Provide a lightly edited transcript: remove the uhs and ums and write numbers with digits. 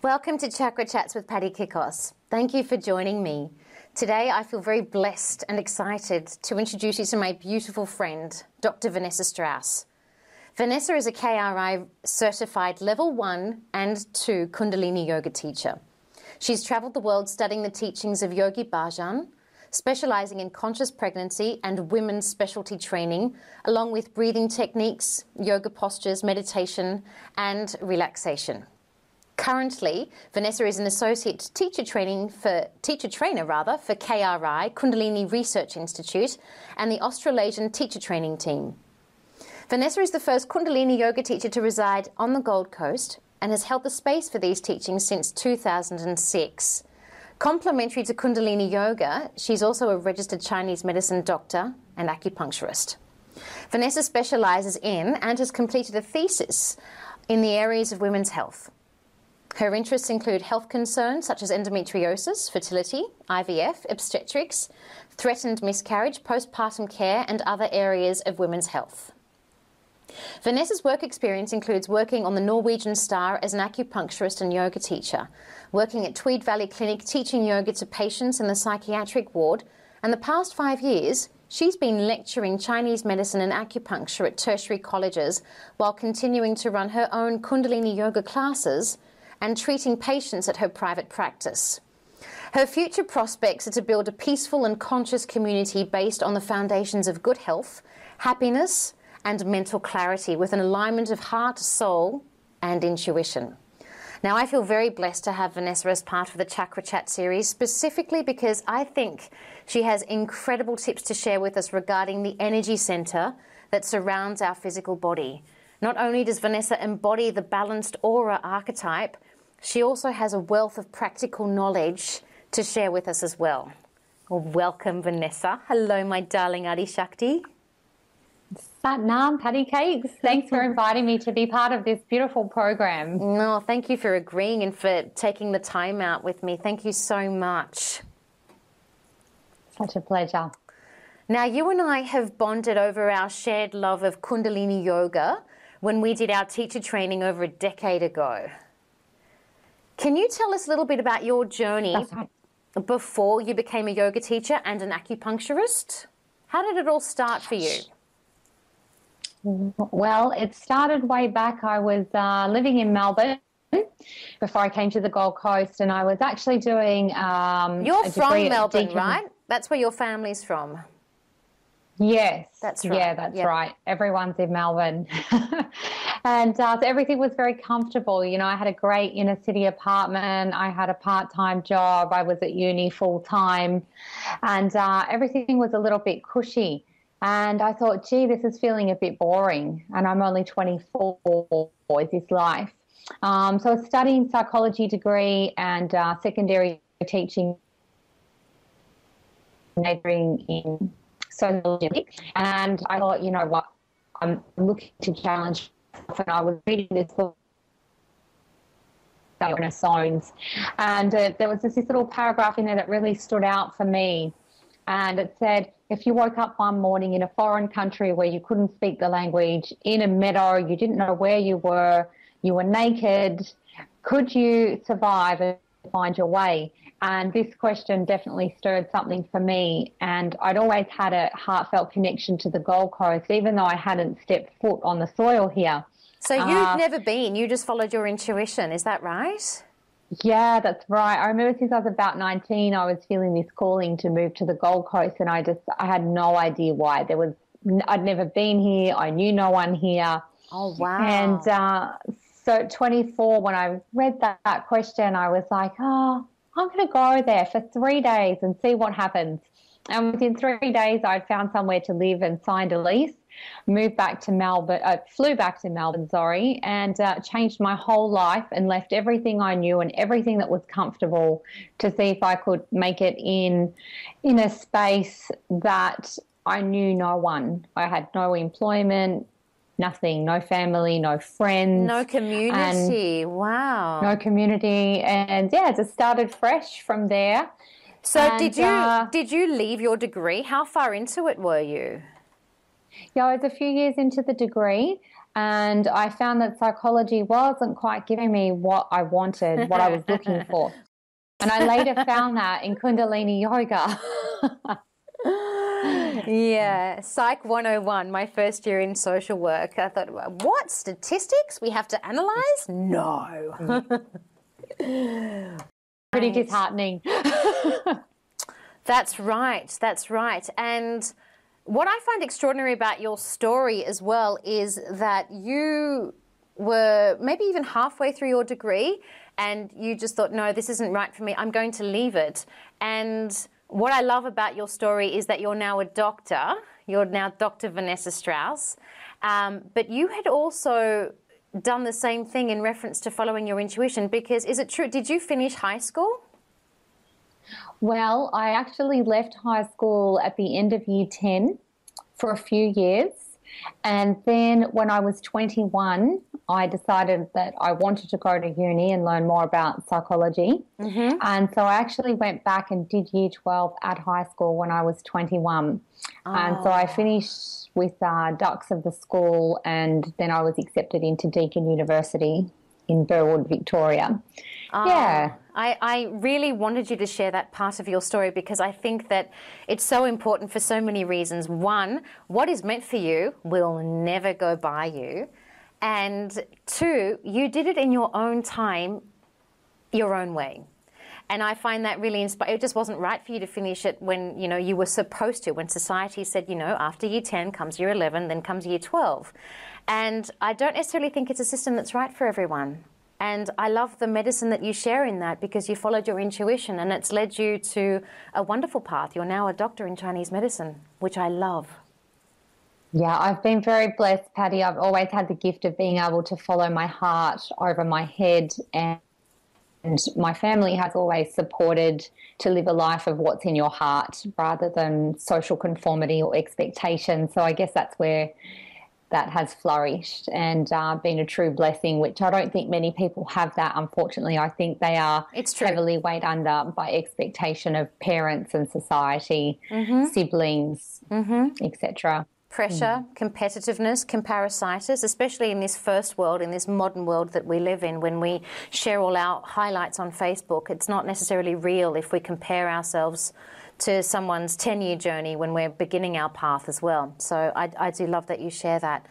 Welcome to Chakra Chats with Patty Kikos. Thank you for joining me. Today I feel very blessed and excited to introduce you to my beautiful friend, Dr. Vanessa Strauss. Vanessa is a KRI certified level 1 and 2 kundalini yoga teacher. She's traveled the world studying the teachings of Yogi Bhajan, specializing in conscious pregnancy and women's specialty training, along with breathing techniques, yoga postures, meditation, and relaxation. Currently, Vanessa is an associate teacher trainer for KRI, Kundalini Research Institute, and the Australasian teacher training team. Vanessa is the first Kundalini yoga teacher to reside on the Gold Coast and has held the space for these teachings since 2006. Complementary to Kundalini yoga, she's also a registered Chinese medicine doctor and acupuncturist. Vanessa specializes in and has completed a thesis in the areas of women's health. Her interests include health concerns such as endometriosis, fertility, IVF, obstetrics, threatened miscarriage, postpartum care, and other areas of women's health. Vanessa's work experience includes working on the Norwegian Star as an acupuncturist and yoga teacher, working at Tweed Valley Clinic teaching yoga to patients in the psychiatric ward, and the past 5 years she's been lecturing Chinese medicine and acupuncture at tertiary colleges while continuing to run her own Kundalini yoga classes and treating patients at her private practice. Her future prospects are to build a peaceful and conscious community based on the foundations of good health, happiness, and mental clarity with an alignment of heart, soul, and intuition. Now, I feel very blessed to have Vanessa as part of the Chakra Chat series, specifically because I think she has incredible tips to share with us regarding the energy center that surrounds our physical body. Not only does Vanessa embody the balanced aura archetype, she also has a wealth of practical knowledge to share with us as well. Well, welcome, Vanessa. Hello, my darling Adi Shakti. Satnam, Patty Cakes. Thanks for inviting me to be part of this beautiful program. No, thank you for agreeing and for taking the time out with me. Thank you so much. Such a pleasure. Now, you and I have bonded over our shared love of Kundalini yoga when we did our teacher training over a decade ago. Can you tell us a little bit about your journey before you became a yoga teacher and an acupuncturist? How did it all start for you? Well, it started way back. I was living in Melbourne before I came to the Gold Coast, and I was actually doing You're from Melbourne, right? That's where your family's from. Yes. That's right. Yeah, that's right. Everyone's in Melbourne. And so everything was very comfortable. You know, I had a great inner city apartment. I had a part-time job. I was at uni full-time. And everything was a little bit cushy. And I thought, gee, this is feeling a bit boring. And I'm only 24. Is this life? So I was studying psychology degree and secondary teaching, majoring in sociology. And I thought, you know what, I'm looking to challenge myself. And I was reading this book, Zones, and there was this little paragraph in there that really stood out for me. And it said, if you woke up one morning in a foreign country where you couldn't speak the language, in a meadow, you didn't know where you were naked, could you survive and find your way? And this question definitely stirred something for me. And I'd always had a heartfelt connection to the Gold Coast, even though I hadn't stepped foot on the soil here. So you've never been, you just followed your intuition, is that right? Yeah, that's right. I remember since I was about 19, I was feeling this calling to move to the Gold Coast, and I had no idea why. I'd never been here. I knew no one here. Oh, wow. And so at 24, when I read that question, I was like, oh, I'm going to go there for 3 days and see what happens. And within 3 days, I'd found somewhere to live and signed a lease, moved back to Melbourne, flew back to Melbourne, and changed my whole life and left everything I knew and everything that was comfortable to see if I could make it in a space that I knew no one. I had no employment, nothing, no family, no friends. No community. Wow. No community. And yeah, just started fresh from there. So and, did you leave your degree? How far into it were you? Yeah, I was a few years into the degree, And I found that psychology wasn't quite giving me what I wanted, what I was looking for. And I later found that in kundalini yoga. Yeah, Psych 101, my first year in social work. I thought, what, statistics we have to analyse? No. Pretty disheartening. That's right, that's right. And what I find extraordinary about your story as well is that you were maybe even halfway through your degree and you just thought, no, this isn't right for me, I'm going to leave it. And what I love about your story is that you're now a doctor. You're now Dr. Vanessa Strauss. But you had also done the same thing in reference to following your intuition, because is it true, did you finish high school? Well, I actually left high school at the end of year 10 for a few years. And then when I was 21, I decided that I wanted to go to uni and learn more about psychology. Mm-hmm. And so I actually went back and did year 12 at high school when I was 21. Oh. And so I finished with Dux of the school, and then I was accepted into Deakin University in Burwood, Victoria. Yeah. I really wanted you to share that part of your story because I think that it's so important for so many reasons. One, what is meant for you will never go by you. And two, you did it in your own time, your own way. And I find that really inspiring. It just wasn't right for you to finish it when, you know, you were supposed to, when society said, you know, after year 10 comes year 11, then comes year 12. And I don't necessarily think it's a system that's right for everyone. And I love the medicine that you share in that because you followed your intuition and it's led you to a wonderful path. You're now a doctor in Chinese medicine, which I love. Yeah, I've been very blessed, Patty. I've always had the gift of being able to follow my heart over my head, and my family has always supported to live a life of what's in your heart rather than social conformity or expectation. So I guess that's where that has flourished and been a true blessing, which I don't think many people have that, unfortunately. I think they are heavily weighed under by expectation of parents and society, siblings, etc. Pressure, competitiveness, comparisitis, especially in this first world, in this modern world that we live in, when we share all our highlights on Facebook, it's not necessarily real if we compare ourselves to someone's 10-year journey when we're beginning our path as well. So I do love that you share that.